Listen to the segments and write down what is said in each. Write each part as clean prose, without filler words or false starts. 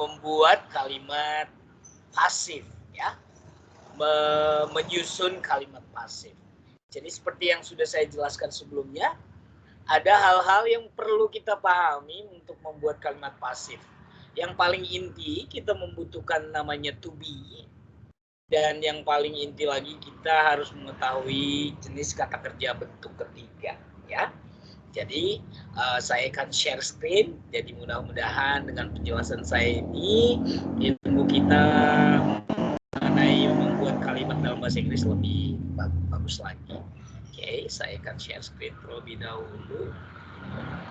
membuat kalimat pasif, ya, menyusun kalimat pasif. Jadi seperti yang sudah saya jelaskan sebelumnya, ada hal-hal yang perlu kita pahami untuk membuat kalimat pasif. Yang paling inti kita membutuhkan namanya to be, dan yang paling inti lagi kita harus mengetahui jenis kata kerja bentuk ketiga, ya. Jadi saya akan share screen. Jadi mudah-mudahan dengan penjelasan saya ini ilmu kita mengenai membuat kalimat dalam bahasa Inggris lebih bagus lagi. Oke, saya akan share screen terlebih dahulu. Nah,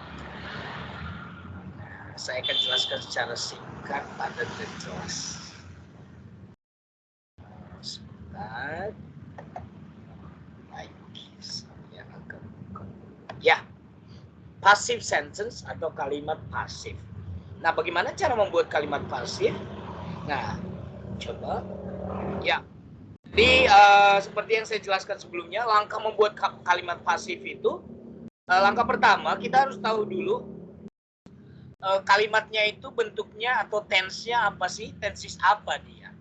saya akan jelaskan secara singkat, padat, dan jelas. Sebentar. Baik, saya akan buka. Ya, passive sentence atau kalimat pasif. Nah, bagaimana cara membuat kalimat pasif? Nah, coba. Ya, jadi seperti yang saya jelaskan sebelumnya, langkah membuat kalimat pasif itu, langkah pertama kita harus tahu dulu kalimatnya itu bentuknya atau tense-nya apa sih, tenses apa dia.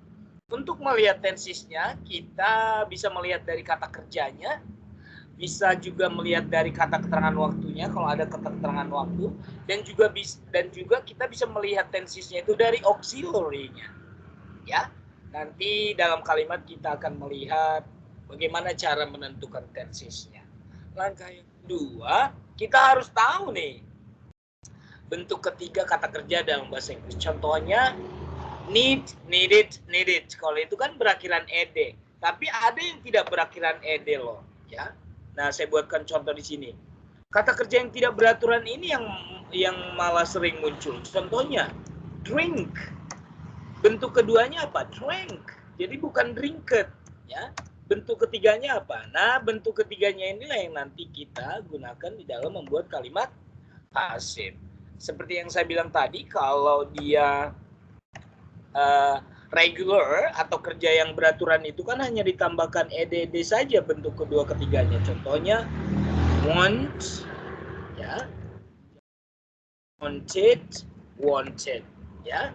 Untuk melihat tensesnya, kita bisa melihat dari kata kerjanya, bisa juga melihat dari kata keterangan waktunya kalau ada kata keterangan waktu, dan juga kita bisa melihat tensesnya itu dari auxiliary-nya, ya. Nanti dalam kalimat kita akan melihat bagaimana cara menentukan tensesnya. Langkah yang kedua, kita harus tahu nih bentuk ketiga kata kerja dalam bahasa Inggris. Contohnya need, needed, needed. Kalau itu kan berakhiran ed, tapi ada yang tidak berakhiran ed loh, ya. Nah, saya buatkan contoh di sini. Kata kerja yang tidak beraturan ini yang malah sering muncul. Contohnya drink. Bentuk keduanya apa? Drank. Jadi bukan drinked, ya. Bentuk ketiganya apa? Nah, bentuk ketiganya inilah yang nanti kita gunakan di dalam membuat kalimat pasif. Seperti yang saya bilang tadi, kalau dia regular atau kerja yang beraturan itu kan hanya ditambahkan ed saja bentuk kedua ketiganya. Contohnya want, ya, wanted, wanted, ya.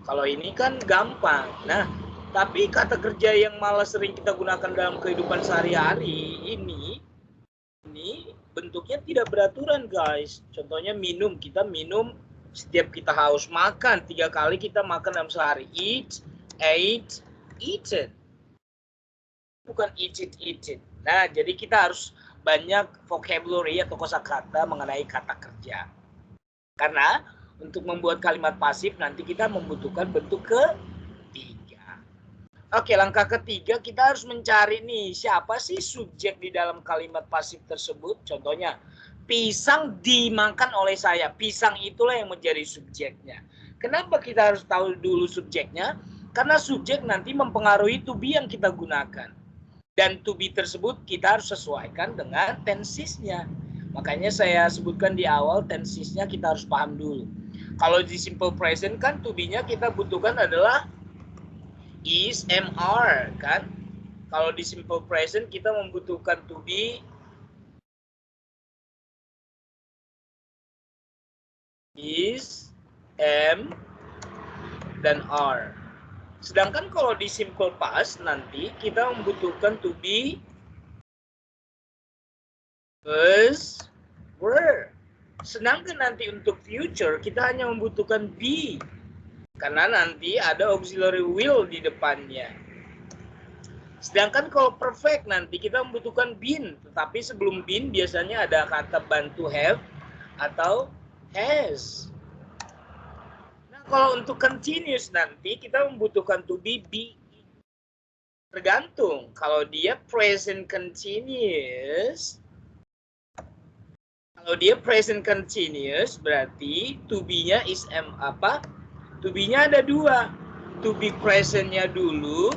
Kalau ini kan gampang. Nah, tapi kata kerja yang malah sering kita gunakan dalam kehidupan sehari-hari ini bentuknya tidak beraturan, guys. Contohnya minum, kita minum setiap kita haus. Makan, 3 kali kita makan dalam sehari. Eat, ate, eaten. Bukan eat it. Nah, jadi kita harus banyak vocabulary atau kosakata mengenai kata kerja. Karena untuk membuat kalimat pasif nanti kita membutuhkan bentuk ketiga. Oke, langkah ketiga kita harus mencari nih siapa sih subjek di dalam kalimat pasif tersebut. Contohnya, pisang dimakan oleh saya. Pisang itulah yang menjadi subjeknya. Kenapa kita harus tahu dulu subjeknya? Karena subjek nanti mempengaruhi to be yang kita gunakan. Dan to be tersebut kita harus sesuaikan dengan tensesnya. Makanya saya sebutkan di awal tensesnya kita harus paham dulu. Kalau di simple present kan to be-nya kita butuhkan adalah is, am, are, kan? Kalau di simple present kita membutuhkan to be is, am, dan are. Sedangkan kalau di simple past nanti kita membutuhkan to be, was, were. Sedangkan nanti untuk future kita hanya membutuhkan be. Karena nanti ada auxiliary will di depannya. Sedangkan kalau perfect nanti kita membutuhkan been. Tetapi sebelum been biasanya ada kata bantu have atau has. Nah, kalau untuk continuous nanti kita membutuhkan to be. Tergantung. Kalau dia present continuous, berarti to be-nya is apa? To be-nya ada dua. To be present-nya dulu,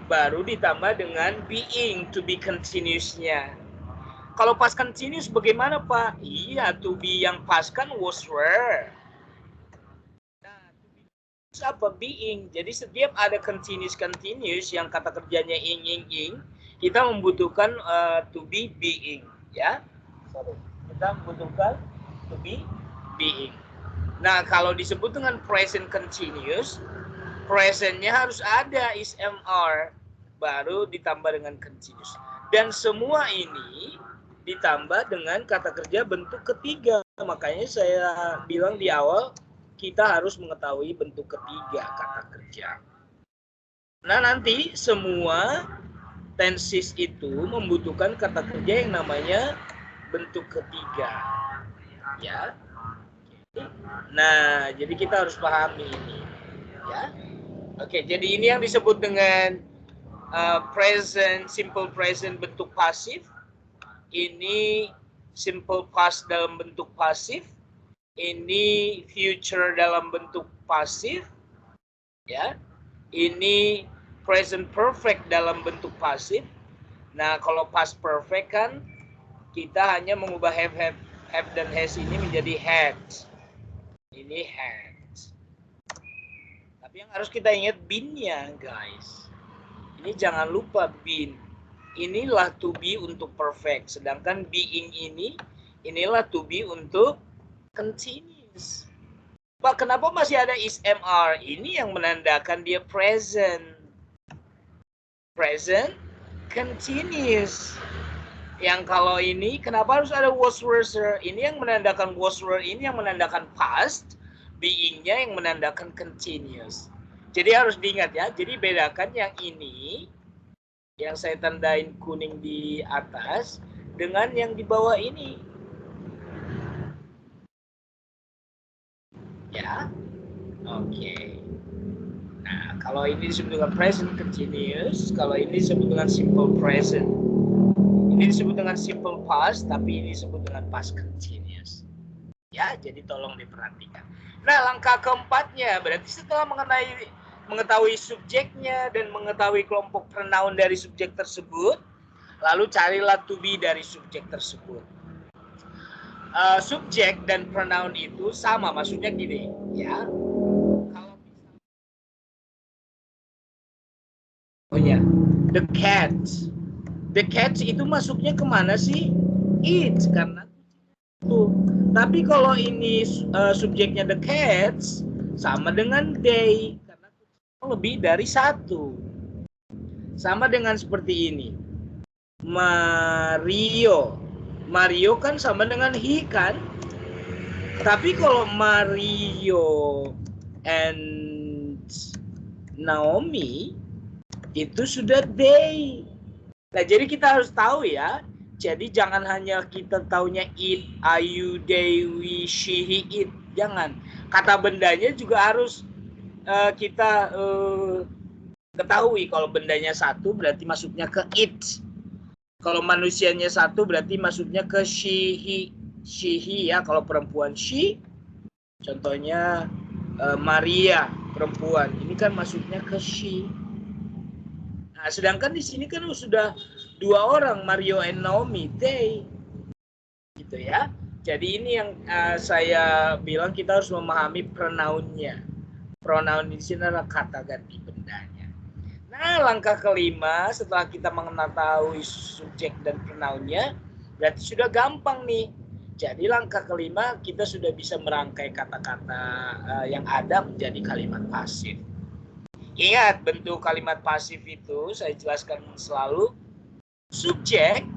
baru ditambah dengan being, to be continuous-nya. Kalau past continuous bagaimana, Pak? Iya, to be yang past kan was, were. Nah, to be apa? Being. Jadi setiap ada continuous yang kata kerjanya ing, kita membutuhkan to be being, ya. Sorry. Kita membutuhkan to be being. Nah, kalau disebut dengan present continuous, presentnya harus ada is MR, baru ditambah dengan continuous. Dan semua ini ditambah dengan kata kerja bentuk ketiga. Makanya saya bilang di awal, kita harus mengetahui bentuk ketiga kata kerja. Nah, nanti semua tenses itu membutuhkan kata kerja yang namanya bentuk ketiga. Ya. Nah, jadi kita harus pahami ini. Ya. Oke, jadi ini yang disebut dengan present, simple present bentuk pasif. Ini simple past dalam bentuk pasif. Ini future dalam bentuk pasif. Ya. Ini present perfect dalam bentuk pasif. Nah, kalau past perfect kan kita hanya mengubah have dan has ini menjadi had. Ini had. Tapi yang harus kita ingat been-nya, guys. Ini jangan lupa been. Inilah to be untuk perfect. Sedangkan being inilah to be untuk continuous. Pak, kenapa masih ada is MR? Ini yang menandakan dia present. Present continuous. Yang kalau ini, kenapa harus ada was were? Ini yang menandakan was were, ini yang menandakan past. Being-nya yang menandakan continuous. Jadi harus diingat ya. Jadi bedakan yang ini, yang saya tandain kuning di atas, dengan yang di bawah ini. Ya, oke. Nah, kalau ini disebut dengan present continuous, kalau ini disebut dengan simple present. Ini disebut dengan simple past, tapi ini disebut dengan past continuous. Ya, jadi tolong diperhatikan. Nah, langkah keempatnya, berarti setelah mengetahui subjeknya dan mengetahui kelompok pronoun dari subjek tersebut, lalu carilah to be dari subjek tersebut. Subjek dan pronoun itu sama, maksudnya gini, ya. Oh ya, the cat. The cat itu masuknya kemana sih? It, karena itu. Tapi kalau ini subjeknya the cats, sama dengan they, karena lebih dari satu. Sama dengan seperti ini. Mario. Mario kan sama dengan he kan? Tapi kalau Mario and Naomi itu sudah they. Nah, jadi kita harus tahu ya. Jadi jangan hanya kita taunya it, you, they, we, she, he, it. Jangan. Kata bendanya juga harus kita ketahui. Kalau bendanya satu berarti masuknya ke it. Kalau manusianya satu berarti masuknya ke she, he ya. Kalau perempuan she, contohnya Maria perempuan. Ini kan masuknya ke she. Nah, sedangkan di sini kan sudah dua orang, Mario and Naomi, they, gitu ya. Jadi ini yang saya bilang kita harus memahami pronounnya. Pronoun di sini adalah kata ganti bendanya. Nah, langkah kelima setelah kita mengetahui subjek dan pronounnya, berarti sudah gampang nih. Jadi langkah kelima kita sudah bisa merangkai kata-kata yang ada menjadi kalimat pasif. Ingat, bentuk kalimat pasif itu saya jelaskan selalu subjek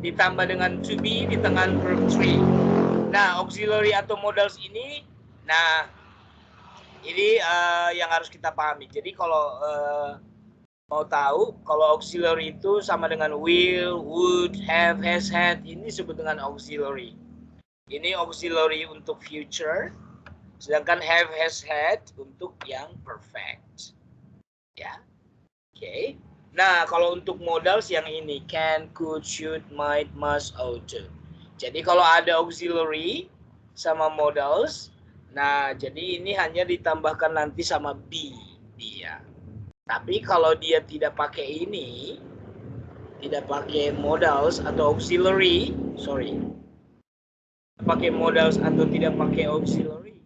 ditambah dengan to be di tengah verb 3. Nah, auxiliary atau modals ini, nah ini yang harus kita pahami. Jadi kalau mau tahu, kalau auxiliary itu sama dengan will, would, have, has, had, ini disebut dengan auxiliary. Ini auxiliary untuk future, sedangkan have, has, had untuk yang perfect. Ya, oke. Nah, kalau untuk modals yang ini, can, could, should, might, must, ought. Jadi kalau ada auxiliary sama modals, nah jadi ini hanya ditambahkan nanti sama be dia. Tapi kalau dia tidak pakai ini, tidak pakai modals atau auxiliary, pakai modals atau tidak pakai auxiliary,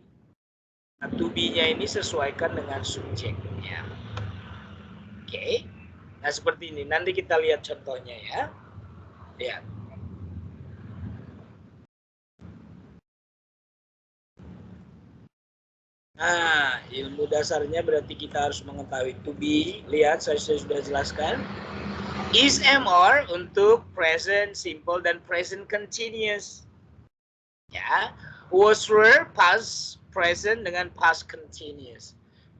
nah, to be-nya ini sesuaikan dengan subjeknya. Oke. Nah, seperti ini. Nanti kita lihat contohnya ya. Lihat. Nah, ilmu dasarnya berarti kita harus mengetahui to be. Lihat, saya sudah jelaskan. Is MR untuk present simple dan present continuous. Ya, was were past present dengan past continuous.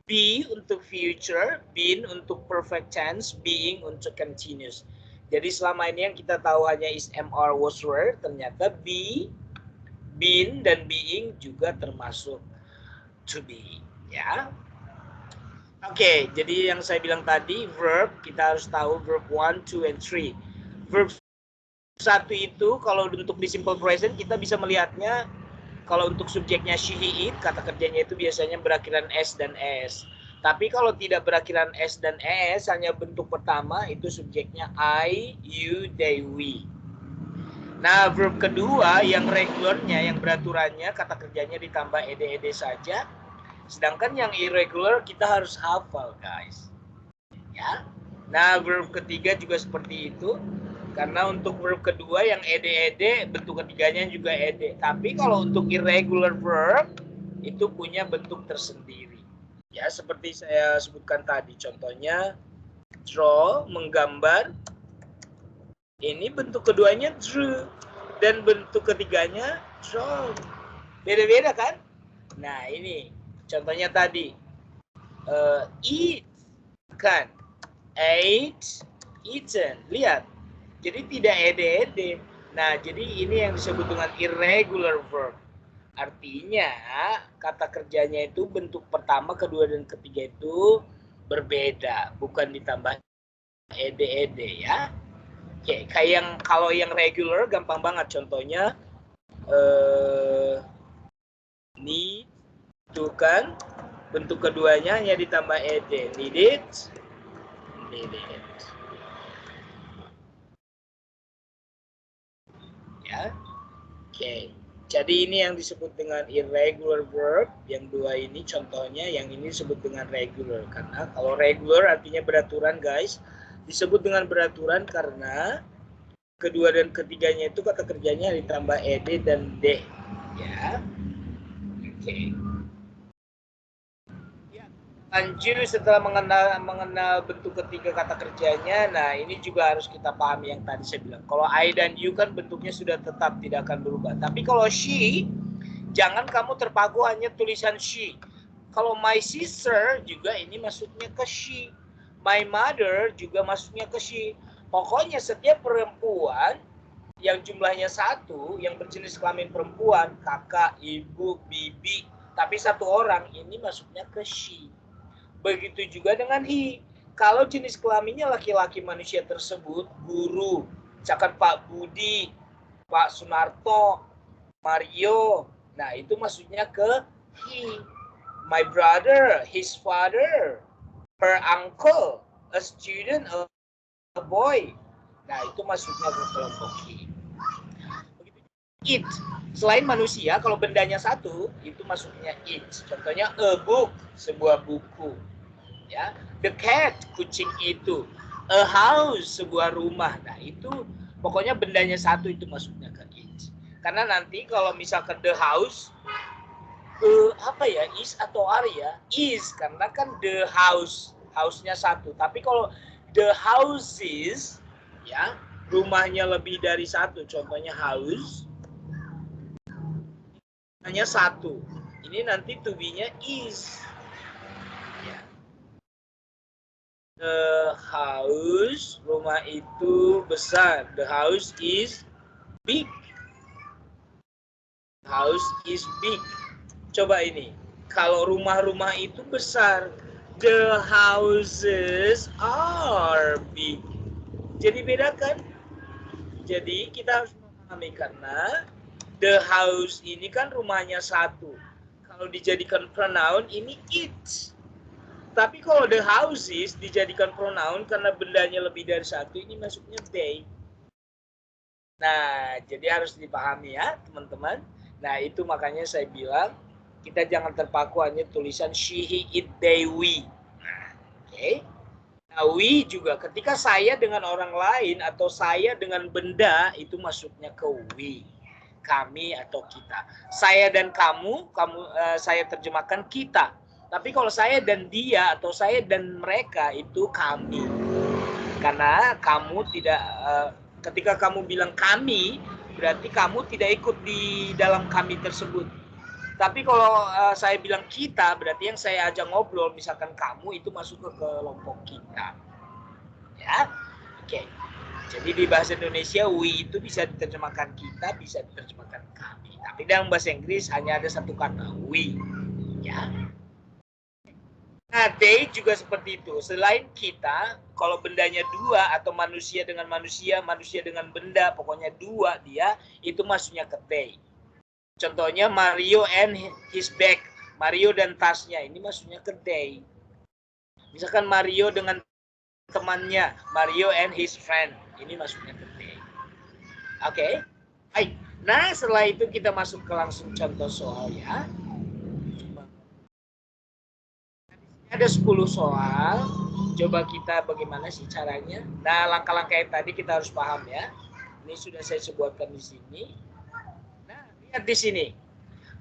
Be untuk future, been untuk perfect tense, being untuk continuous. Jadi selama ini yang kita tahu hanya is MR was were, ternyata be, been dan being juga termasuk to be, ya. Oke, jadi yang saya bilang tadi verb kita harus tahu verb 1, 2 and 3. Verb 1 itu kalau untuk di simple present kita bisa melihatnya kalau untuk subjeknya she, he, it, kata kerjanya itu biasanya berakhiran s dan s. Tapi kalau tidak berakhiran s dan s, hanya bentuk pertama itu subjeknya I, you, they, we. Nah, verb kedua yang regularnya, yang beraturannya, kata kerjanya ditambah ed saja. Sedangkan yang irregular kita harus hafal, guys. Ya. Nah, verb ketiga juga seperti itu. Karena untuk verb kedua yang ed, bentuk ketiganya juga ed. Tapi kalau untuk irregular verb, itu punya bentuk tersendiri. Ya, seperti saya sebutkan tadi. Contohnya, draw, menggambar. Ini bentuk keduanya drew. Dan bentuk ketiganya draw. Beda-beda kan? Nah, ini contohnya tadi. Eat, kan? Ate, eaten. Lihat. Jadi tidak ed. Nah, jadi ini yang disebut dengan irregular verb. Artinya kata kerjanya itu bentuk pertama, kedua, dan ketiga itu berbeda, bukan ditambah ed ya. Oke, kayak yang kalau yang regular gampang banget contohnya need itu kan bentuk keduanya hanya ditambah ed, needed. Ya. Oke. Jadi ini yang disebut dengan irregular verb, yang dua ini contohnya, yang ini disebut dengan regular. Karena kalau regular artinya beraturan, guys. Disebut dengan beraturan karena kedua dan ketiganya itu kata kerjanya ditambah ed dan d. Ya. Oke. Lanjut setelah mengenal bentuk ketiga kata kerjanya, nah ini juga harus kita pahami yang tadi saya bilang. Kalau I dan you kan bentuknya sudah tetap tidak akan berubah. Tapi kalau she, jangan kamu terpaku hanya tulisan she. Kalau my sister juga ini masuknya ke she. My mother juga masuknya ke she. Pokoknya setiap perempuan yang jumlahnya satu, yang berjenis kelamin perempuan, kakak, ibu, bibi, tapi satu orang ini masuknya ke she. Begitu juga dengan he. Kalau jenis kelaminnya laki-laki manusia tersebut, guru, misalkan Pak Budi, Pak Sunarto, Mario, nah itu maksudnya ke he. My brother, his father, her uncle, a student, a boy. Nah itu maksudnya ke kelompok he. It, selain manusia, kalau bendanya satu, itu maksudnya it. Contohnya a book, sebuah buku. Ya, the cat, kucing itu, a house, sebuah rumah. Nah itu pokoknya bendanya satu itu masuknya ke it. Karena nanti kalau misalkan the house, apa ya, is atau are ya, is karena kan the house, house-nya satu. Tapi kalau the houses, ya rumahnya lebih dari satu, contohnya house, hanya satu. Ini nanti to be-nya is. The house, rumah itu besar. The house is big. The house is big. Coba ini. Kalau rumah-rumah itu besar. The houses are big. Jadi bedakan. Jadi kita harus memahami karena the house ini kan rumahnya satu. Kalau dijadikan pronoun ini it. Tapi kalau the houses dijadikan pronoun karena bendanya lebih dari satu, ini masuknya they. Nah, jadi harus dipahami ya, teman-teman. Nah, itu makanya saya bilang, kita jangan terpaku hanya tulisan she, he, it, they, we. Nah, oke. Nah, we juga ketika saya dengan orang lain atau saya dengan benda, itu masuknya ke we. kami atau kita. Saya dan kamu, saya terjemahkan kita. Tapi kalau saya dan dia atau saya dan mereka itu kami. Karena kamu tidak, ketika kamu bilang kami, berarti kamu tidak ikut di dalam kami tersebut. Tapi kalau saya bilang kita, berarti yang saya ajak ngobrol, misalkan kamu itu masuk ke kelompok kita. Ya, oke. Jadi di bahasa Indonesia, we itu bisa diterjemahkan kita, bisa diterjemahkan kami. Tapi dalam bahasa Inggris hanya ada satu kata, we. Ya. Nah, they juga seperti itu. Selain kita, kalau bendanya dua atau manusia dengan manusia, manusia dengan benda, pokoknya dua dia, itu masuknya ke they. Contohnya Mario and his bag. Mario dan tasnya, ini masuknya ke they. Misalkan Mario dengan temannya, Mario and his friend. Ini masuknya ke they. Oke. Baik. Nah, setelah itu kita masuk ke langsung contoh soal ya. Ada 10 soal. Coba kita bagaimana sih caranya. Nah, langkah-langkah yang tadi kita harus paham ya. Ini sudah saya sebutkan di sini. Nah, lihat di sini.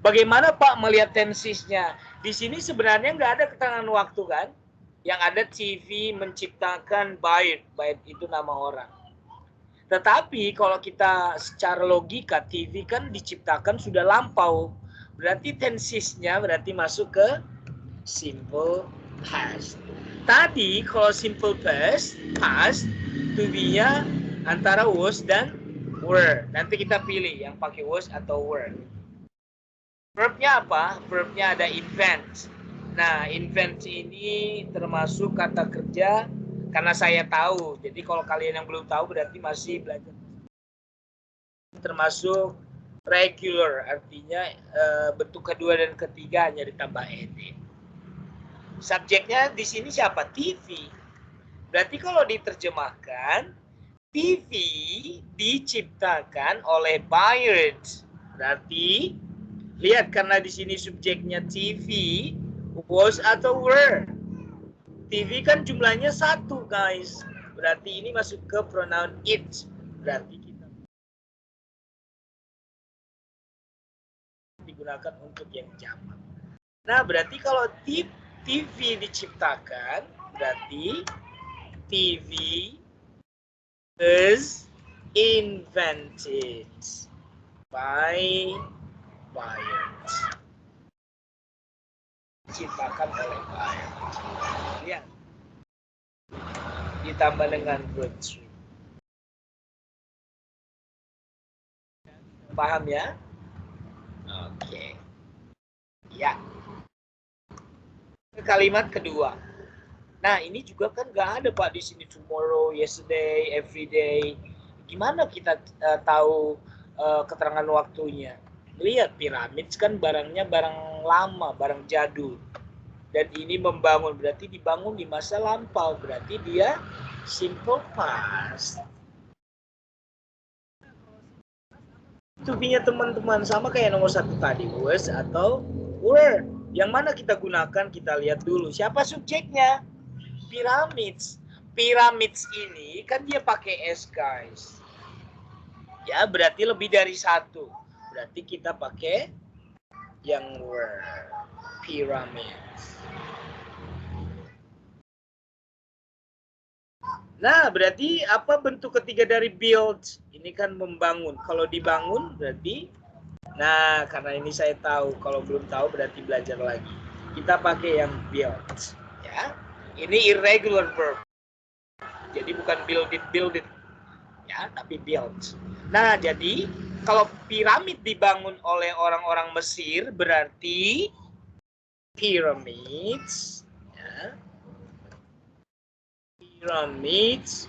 Bagaimana Pak melihat tensisnya? Di sini sebenarnya nggak ada keterangan waktu kan? Yang ada TV menciptakan Byte. Byte itu nama orang. Tetapi kalau kita secara logika, TV kan diciptakan sudah lampau. Berarti tensisnya berarti masuk ke simple past. Tadi kalau simple past, to be-nya antara was dan were. Nanti kita pilih yang pakai was atau were. Verb-nya apa? Verb-nya ada invent. Nah, invent ini termasuk kata kerja karena saya tahu. Jadi kalau kalian yang belum tahu berarti masih belajar. Termasuk regular, artinya bentuk kedua dan ketiga hanya ditambah ed. Subjeknya di sini siapa? TV. Berarti kalau diterjemahkan, TV diciptakan oleh Byte. Berarti lihat karena di sini subjeknya TV, was atau were. TV kan jumlahnya 1, guys. Berarti ini masuk ke pronoun it. Berarti kita digunakan untuk yang jamak. Nah, berarti kalau TV diciptakan, berarti TV is invented by Byte. Diciptakan oleh Byte. Lihat. Ditambah dengan verb 3. Paham ya? Oke. Ya. Kalimat kedua. Nah, ini juga kan nggak ada Pak di sini tomorrow, yesterday, everyday. Gimana kita tahu keterangan waktunya? Lihat piramid kan barangnya barang lama, barang jadul. Dan ini membangun, berarti dibangun di masa lampau. Berarti dia simple past. To-be-nya teman-teman sama kayak nomor 1 tadi, was atau were. Yang mana kita gunakan, kita lihat dulu. Siapa subjeknya? Pyramids. Pyramids ini kan dia pakai S, guys. Ya, berarti lebih dari 1. Berarti kita pakai yang were. Pyramids. Nah, berarti apa bentuk ketiga dari build? Ini kan membangun. Kalau dibangun berarti, nah karena ini saya tahu. Kalau belum tahu berarti belajar lagi. Kita pakai yang build. Ya, ini irregular verb. Jadi bukan build it. Ya, tapi build. Nah, jadi kalau piramid dibangun oleh orang-orang Mesir berarti pyramids. Ya. Pyramids.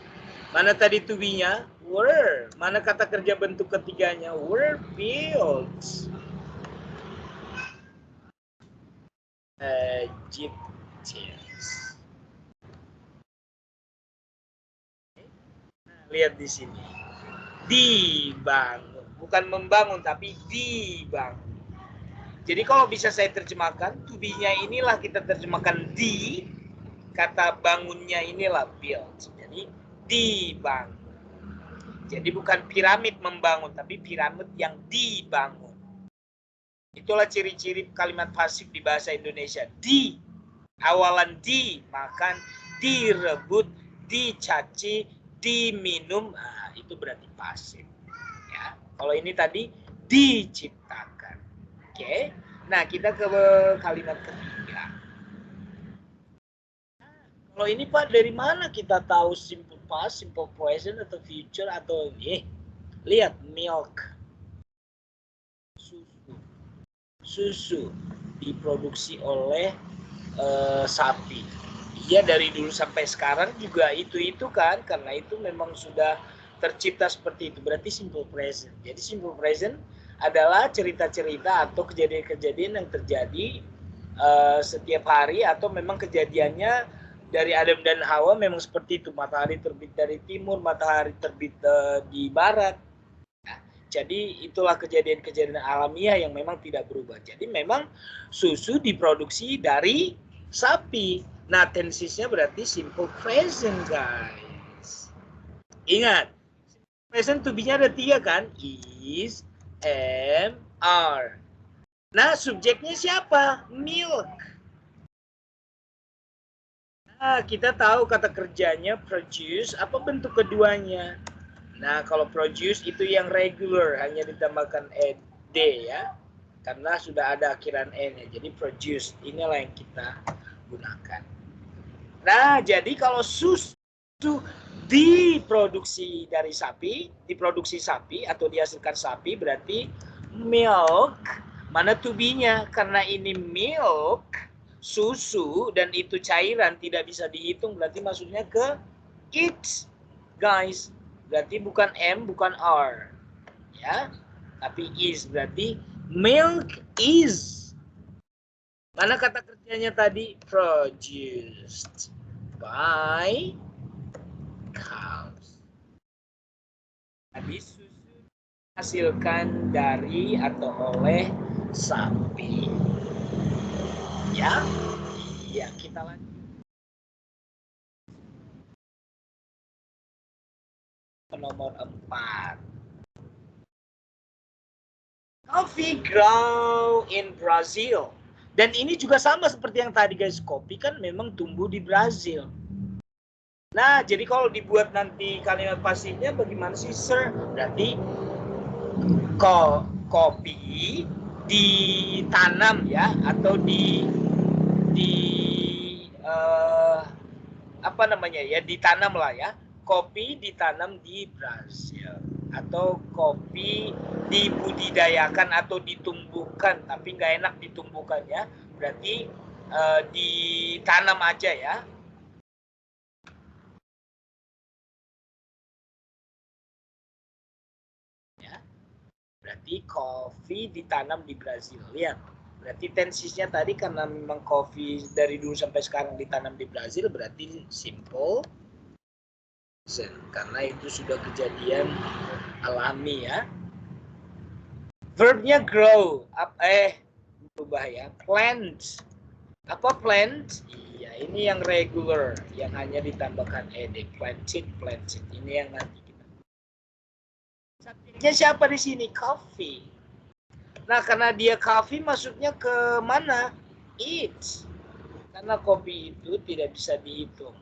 Mana tadi to be-nya? Were. Mana kata kerja bentuk ketiganya? Were built. Egyptians. Nah, lihat di sini. Dibangun. Bukan membangun, tapi dibangun. Jadi kalau bisa saya terjemahkan, to be-nya inilah kita terjemahkan di, kata bangunnya inilah build. Jadi dibangun. Jadi bukan piramid membangun, tapi piramid yang dibangun. Itulah ciri-ciri kalimat pasif di bahasa Indonesia. Di, awalan di, makan, direbut, dicaci, diminum, nah, itu berarti pasif. Ya, kalau ini tadi diciptakan. Oke, nah kita ke kalimat ketiga. Kalau ini Pak, dari mana kita tahu simple past, simple present, atau future, atau ini? Lihat, milk. Susu diproduksi oleh sapi. Iya, dari dulu sampai sekarang juga itu kan, karena itu memang sudah tercipta seperti itu. Berarti simple present. Jadi simple present adalah cerita-cerita atau kejadian-kejadian yang terjadi setiap hari, atau memang kejadiannya dari Adam dan Hawa memang seperti itu. Matahari terbit dari timur, matahari terbit di barat. Jadi itulah kejadian-kejadian alamiah yang memang tidak berubah. Jadi memang susu diproduksi dari sapi. Nah, tensisnya berarti simple present, guys. Ingat, present to be-nya ada 3 kan? Is, am, are. Nah, subjeknya siapa? Milk. Nah, kita tahu kata kerjanya produce. Apa bentuk keduanya? Nah, kalau produce itu yang regular, hanya ditambahkan ed ya, karena sudah ada akhiran n-nya. Jadi produce, inilah yang kita gunakan. Nah, jadi kalau susu diproduksi dari sapi, diproduksi sapi atau dihasilkan sapi, berarti milk. Mana to be-nya? Karena ini milk, susu, dan itu cairan, tidak bisa dihitung, berarti maksudnya ke it, guys. Berarti bukan M, bukan R. Ya, tapi is. Berarti milk is. Mana kata kerjanya tadi? Produced by cows. Tadi susu dihasilkan dari atau oleh sapi. Ya, iya, kita lanjut. Nomor 4. Coffee grow in Brazil. Dan ini juga sama seperti yang tadi, guys. Kopi kan memang tumbuh di Brazil. Nah, jadi kalau dibuat nanti kalimat pasifnya bagaimana sih, sir? Berarti kopi ditanam ya, atau apa namanya ya, ditanam lah ya. Kopi ditanam di Brazil, atau kopi dibudidayakan atau ditumbuhkan, tapi nggak enak ditumbuhkannya, berarti ditanam aja ya. Ya, berarti kopi ditanam di Brazil. Lihat, berarti tensisnya tadi karena memang kopi dari dulu sampai sekarang ditanam di Brazil, berarti simple karena itu sudah kejadian alami ya. Verbnya grow, berubah ya. Plant, apa plant? Iya, ini yang regular, yang hanya ditambahkan ed. Planted. Ini yang nanti kita. Subjeknya siapa di sini? Coffee. Nah, karena dia coffee, masuknya ke mana? It. Karena kopi itu tidak bisa dihitung.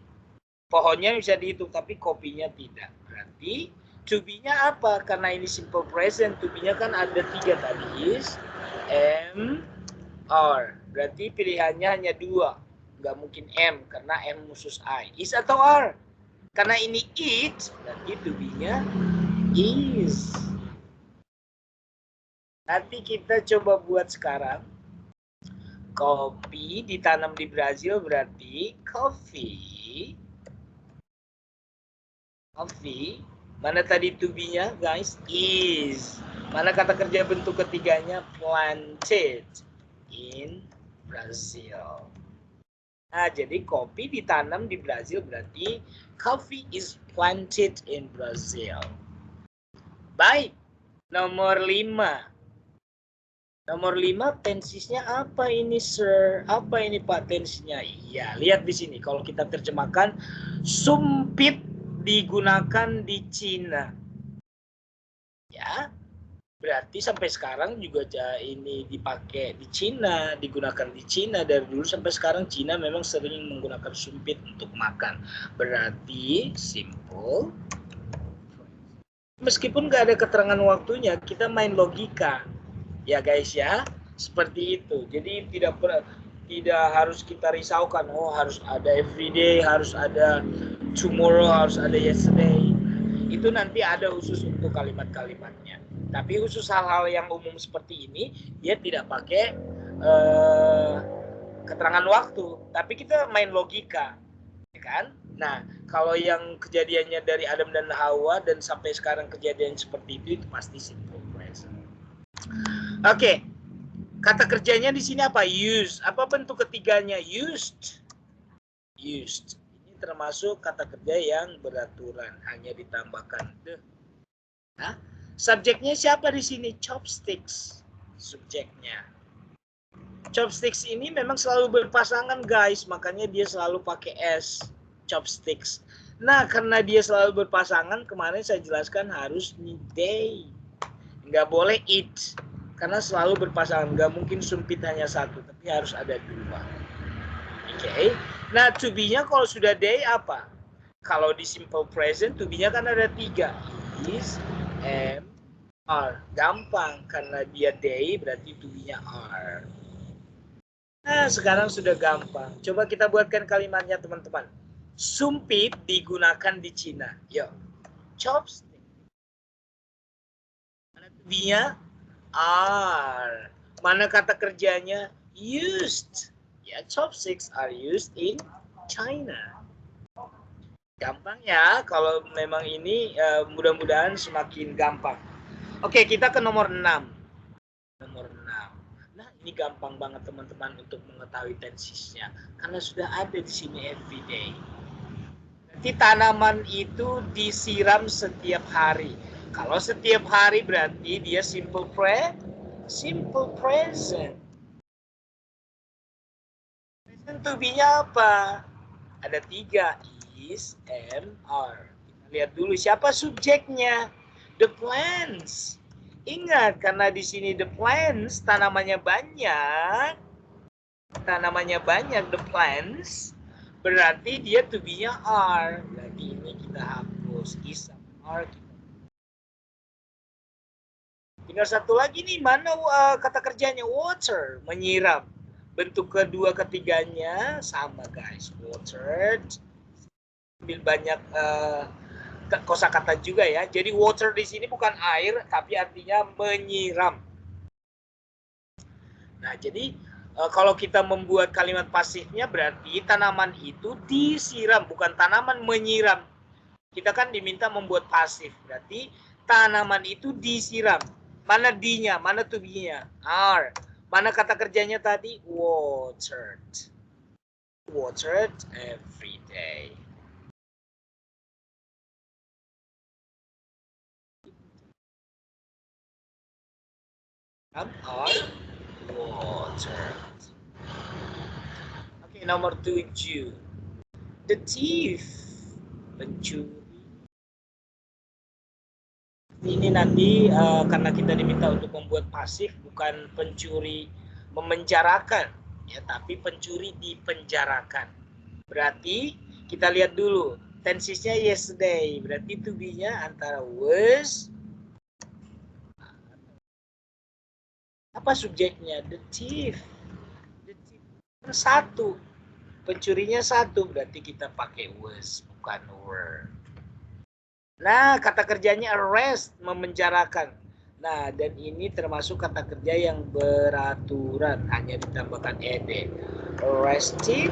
Pohonnya bisa dihitung, tapi kopinya tidak. Berarti to be-nya apa? Karena ini simple present, to be-nya kan ada 3 tadi. Is, am, are. Berarti pilihannya hanya 2. Nggak mungkin M, karena M khusus I. Is atau are? Karena ini it, berarti to be-nya is. Nanti kita coba buat sekarang. Kopi ditanam di Brazil berarti coffee. Coffee, mana tadi to be-nya, guys? Is. Mana kata kerja bentuk ketiganya? Planted in Brazil. Nah, jadi kopi ditanam di Brazil berarti coffee is planted in Brazil. Baik, nomor 5. Nomor 5, tensisnya apa ini, sir? Apa ini, Pak, tensisnya? Iya, lihat di sini. Kalau kita terjemahkan, sumpit digunakan di Cina. Ya, berarti sampai sekarang juga ini dipakai di Cina, digunakan di Cina dari dulu sampai sekarang. Cina memang sering menggunakan sumpit untuk makan. Berarti simple. Meskipun nggak ada keterangan waktunya, kita main logika, ya guys ya, seperti itu. Jadi tidak harus kita risaukan. Oh, harus ada everyday, harus ada tomorrow, harus ada yesterday. Itu nanti ada khusus untuk kalimat-kalimatnya. Tapi khusus hal-hal yang umum seperti ini, dia tidak pakai keterangan waktu, tapi kita main logika, ya kan? Nah, kalau yang kejadiannya dari Adam dan Hawa dan sampai sekarang kejadian seperti itu pasti simple present. Oke, kata kerjanya di sini apa? Used. Apa bentuk ketiganya? Used. Used. Ini termasuk kata kerja yang beraturan, hanya ditambahkan the. Nah, subjeknya siapa di sini? Chopsticks. Subjeknya. Chopsticks ini memang selalu berpasangan guys, makanya dia selalu pakai S. Chopsticks. Nah, karena dia selalu berpasangan, kemarin saya jelaskan harus they. Nggak boleh it. Karena selalu berpasangan, nggak mungkin sumpit hanya satu, tapi harus ada dua. Oke. Nah, to be-nya kalau sudah they apa? Kalau di simple present, to be-nya kan ada 3. Is, am, are. Gampang, karena dia they, berarti to be-nya are. Nah, sekarang sudah gampang. Coba kita buatkan kalimatnya, teman-teman. Sumpit digunakan di Cina. Yuk. Chopstick. Mana to-be-nya? Are. Mana kata kerjanya? Used. Ya, chopsticks are used in China. Gampang ya, kalau memang ini mudah-mudahan semakin gampang. Oke, kita ke nomor 6. Nomor 6. Nah, ini gampang banget teman-teman untuk mengetahui tensisnya. Karena sudah ada di sini everyday. Berarti tanaman itu disiram setiap hari. Kalau setiap hari berarti dia simple present. Present to be-nya apa? Ada 3, is, am, are. Kita lihat dulu siapa subjeknya. The plants. Ingat, karena di sini the plants, tanamannya banyak, the plants, berarti dia to be-nya are. Berarti ini kita hapus, is sama are. Tinggal satu lagi nih, mana kata kerjanya? Water, menyiram. Bentuk kedua ketiganya sama guys, watered. Ambil banyak kosakata juga ya. Jadi water di sini bukan air, tapi artinya menyiram. Nah, jadi kalau kita membuat kalimat pasifnya berarti tanaman itu disiram, bukan tanaman menyiram. Kita kan diminta membuat pasif, berarti tanaman itu disiram. Mana D-nya, mana to be-nya? Are. Mana kata kerjanya tadi? Watered. Watered every day. Are watered. Oke, nomor 7. The thief. Pencuri. Ini nanti karena kita diminta untuk membuat pasif, bukan pencuri memenjarakan, ya, tapi pencuri dipenjarakan. Berarti kita lihat dulu tensisnya yesterday, berarti to be-nya antara was, apa subjeknya? The thief. The thief satu, pencurinya satu, berarti kita pakai was, bukan were. Nah, kata kerjanya arrest, memenjarakan. Nah, dan ini termasuk kata kerja yang beraturan, hanya ditambahkan ed. Arrested,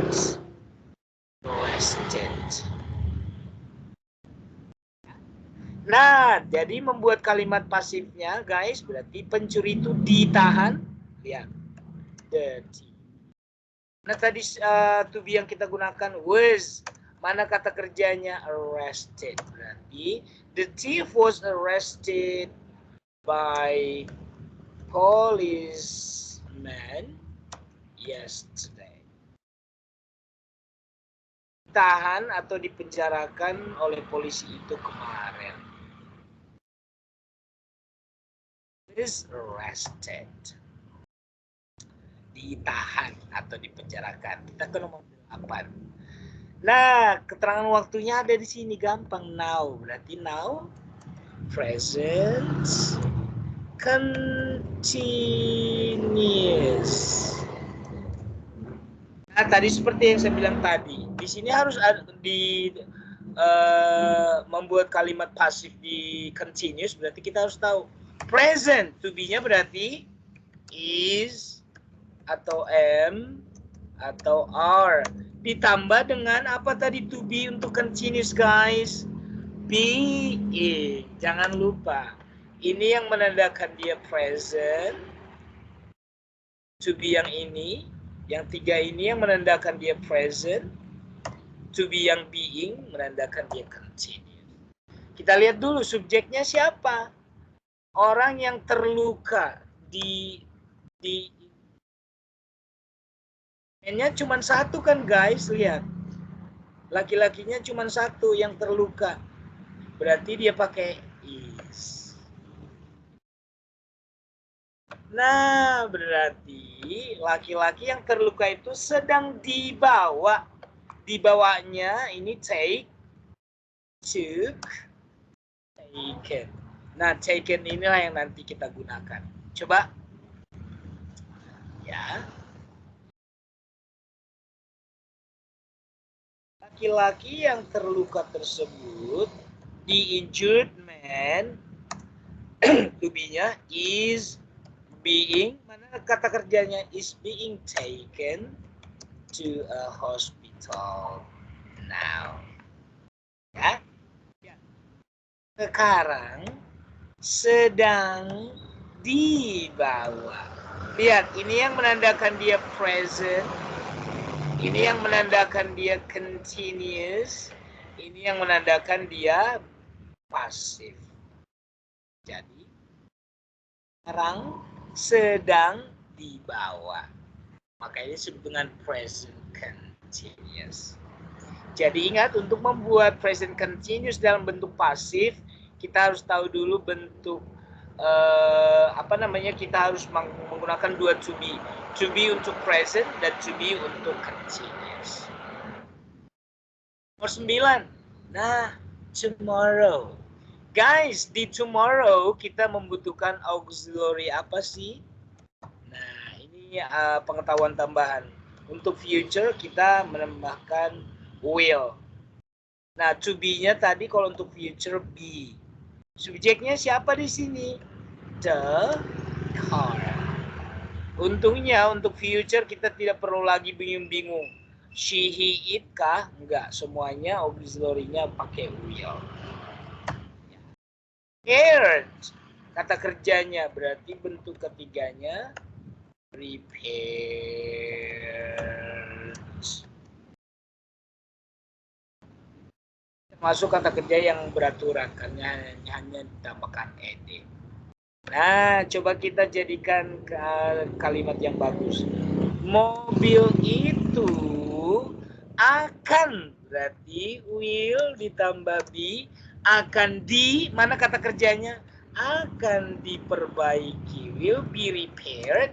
arrested. Nah, jadi membuat kalimat pasifnya, guys, berarti pencuri itu ditahan. Lihat, dirty. Nah, tadi to be yang kita gunakan was. Mana kata kerjanya? Arrested. Berarti the thief was arrested by policeman yesterday. Tahan atau dipenjarakan oleh polisi itu kemarin. is arrested. Ditahan atau dipenjarakan. Kita ke nomor 8. Nah, keterangan waktunya ada di sini, gampang. Now, berarti now present continuous. Nah, tadi seperti yang saya bilang tadi, di sini harus ada membuat kalimat pasif di continuous, berarti kita harus tahu present to be-nya berarti is atau am atau are, ditambah dengan apa tadi to be untuk continuous, guys? Being. Jangan lupa, ini yang menandakan dia present, to be yang ini, yang 3 ini yang menandakan dia present, to be yang being menandakan dia continuous. Kita lihat dulu subjeknya siapa? Orang yang terluka di nya cuma satu kan, guys, lihat. Laki-lakinya cuma satu yang terluka. Berarti dia pakai is. Nah, berarti laki-laki yang terluka itu sedang dibawa. Dibawanya ini take, took, taken. Nah, taken inilah yang nanti kita gunakan. Coba. Ya. Laki-laki yang terluka tersebut, the injured man, to be-nya is being, mana kata kerjanya, is being taken to a hospital now. Ya. Sekarang sedang dibawa. Lihat, ini yang menandakan dia present. Ini yang menandakan dia continuous. Ini yang menandakan dia pasif. Jadi, sekarang sedang dibawa. Maka ini disebut dengan present continuous. Jadi ingat, untuk membuat present continuous dalam bentuk pasif, kita harus tahu dulu bentuk kita harus menggunakan dua to be untuk present dan to be untuk continuous. Nomor 9. Nah, tomorrow. Guys, di tomorrow kita membutuhkan auxiliary apa sih? Nah, ini pengetahuan tambahan. Untuk future kita menambahkan will. Nah, to be-nya tadi kalau untuk future be. Subjeknya siapa di sini? The car. Untungnya untuk future kita tidak perlu lagi bingung-bingung. She, he, it kah? Enggak, semuanya auxiliary-nya pakai will. Prepared. Kata kerjanya berarti bentuk ketiganya prepared. Masuk kata kerja yang beraturan, karena hanya ditambahkan ed. Nah, coba kita jadikan kalimat yang bagus. Mobil itu akan, berarti will ditambah be, akan di, mana kata kerjanya? Akan diperbaiki, will be repaired.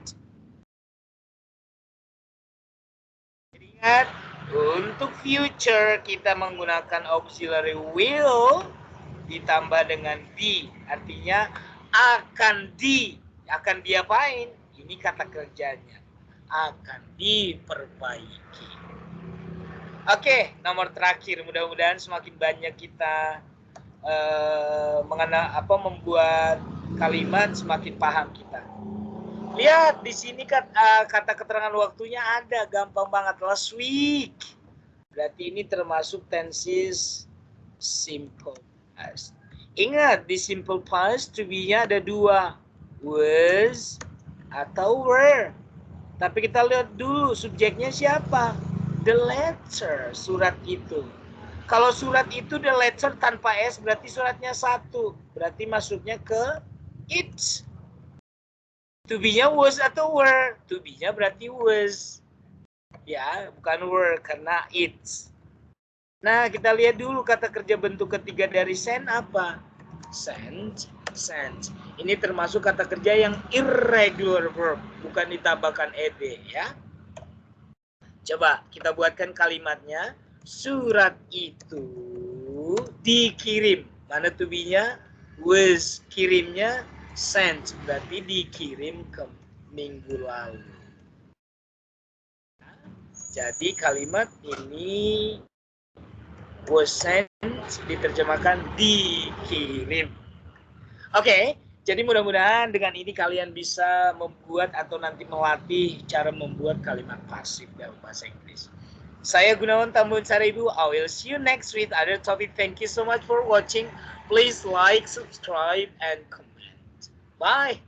Ingat, untuk future kita menggunakan auxiliary will ditambah dengan be, artinya akan diapain? Ini kata kerjanya, akan diperbaiki. Oke, nomor terakhir, mudah-mudahan semakin banyak kita membuat kalimat, semakin paham kita. Lihat di sini kata keterangan waktunya ada, gampang banget, last week. Berarti ini termasuk tenses simple past. Ingat, di simple past to be-nya ada dua, was atau were. Tapi kita lihat dulu subjeknya siapa? The letter, surat itu. Kalau surat itu the letter tanpa s, berarti suratnya satu. Berarti masuknya ke it. To be-nya was atau were? To be-nya berarti was. Ya, bukan were karena it. Nah, kita lihat dulu kata kerja bentuk ketiga dari send apa? Send. Ini termasuk kata kerja yang irregular verb, bukan ditambahkan ed ya. Coba kita buatkan kalimatnya. Surat itu dikirim. Mana to be-nya? Was. Kirimnya sent. Berarti dikirim ke minggu lalu. Jadi kalimat ini was sent diterjemahkan dikirim. Oke, jadi mudah-mudahan dengan ini kalian bisa membuat atau nanti melatih cara membuat kalimat pasif dalam bahasa Inggris. Saya Gunawan Tambun Saribu. I will see you next with other topic. Thank you so much for watching. Please like, subscribe, and comment. Bye.